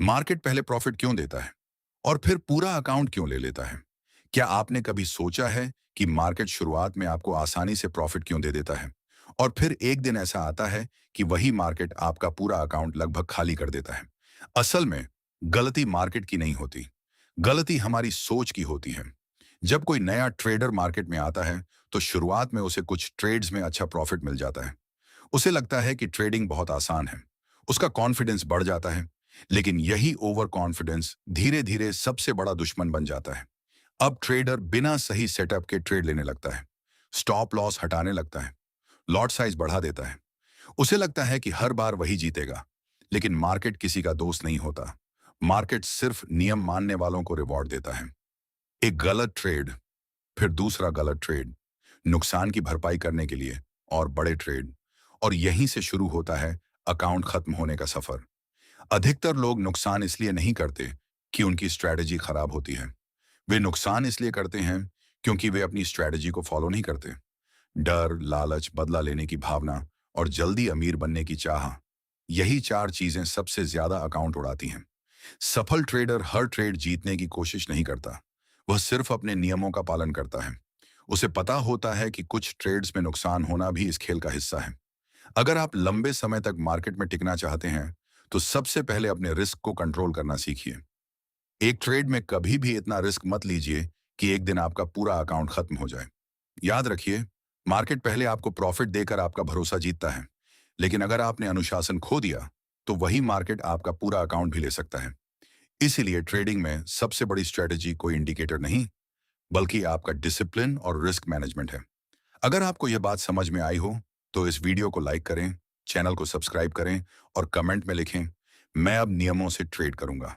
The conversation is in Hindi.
मार्केट पहले प्रॉफिट क्यों देता है और फिर पूरा अकाउंट क्यों ले लेता है? क्या आपने कभी सोचा है कि मार्केट शुरुआत में आपको आसानी से प्रॉफिट क्यों दे देता है और फिर एक दिन ऐसा आता है कि वही मार्केट आपका पूरा अकाउंट लगभग खाली कर देता है? असल में गलती मार्केट की नहीं होती, गलती हमारी सोच की होती है। जब कोई नया ट्रेडर मार्केट में आता है तो शुरुआत में उसे कुछ ट्रेड्स में अच्छा प्रॉफिट मिल जाता है। उसे लगता है कि ट्रेडिंग बहुत आसान है, उसका कॉन्फिडेंस बढ़ जाता है। लेकिन यही ओवर कॉन्फिडेंस धीरे धीरे सबसे बड़ा दुश्मन बन जाता है। अब ट्रेडर बिना सही सेटअप के ट्रेड लेने लगता है, स्टॉप लॉस हटाने लगता है, लॉट साइज बढ़ा देता है। उसे लगता है कि हर बार वही जीतेगा। लेकिन मार्केट किसी का दोस्त नहीं होता। मार्केट सिर्फ नियम मानने वालों को रिवॉर्ड देता है। एक गलत ट्रेड, फिर दूसरा गलत ट्रेड, नुकसान की भरपाई करने के लिए और बड़े ट्रेड, और यहीं से शुरू होता है अकाउंट खत्म होने का सफर। अधिकतर लोग नुकसान इसलिए नहीं करते कि उनकी स्ट्रैटेजी खराब होती है। वे नुकसान इसलिए करते हैं क्योंकि वे अपनी स्ट्रैटेजी को फॉलो नहीं करते। डर, लालच, बदला लेने की भावना और जल्दी अमीर बनने की चाह, यही चार चीजें सबसे ज्यादा अकाउंट उड़ाती हैं। सफल ट्रेडर हर ट्रेड जीतने की कोशिश नहीं करता, वह सिर्फ अपने नियमों का पालन करता है। उसे पता होता है कि कुछ ट्रेड्स में नुकसान होना भी इस खेल का हिस्सा है। अगर आप लंबे समय तक मार्केट में टिकना चाहते हैं तो सबसे पहले अपने रिस्क को कंट्रोल करना सीखिए। एक ट्रेड में कभी भी इतना रिस्क मत लीजिए कि एक दिन आपका पूरा अकाउंट खत्म हो जाए। याद रखिए, मार्केट पहले आपको प्रॉफिट देकर आपका भरोसा जीतता है, लेकिन अगर आपने अनुशासन खो दिया तो वही मार्केट आपका पूरा अकाउंट भी ले सकता है। इसीलिए ट्रेडिंग में सबसे बड़ी स्ट्रेटेजी कोई इंडिकेटर नहीं, बल्कि आपका डिसिप्लिन और रिस्क मैनेजमेंट है। अगर आपको यह बात समझ में आई हो तो इस वीडियो को लाइक करें, चैनल को सब्सक्राइब करें और कमेंट में लिखें, मैं अब नियमों से ट्रेड करूंगा।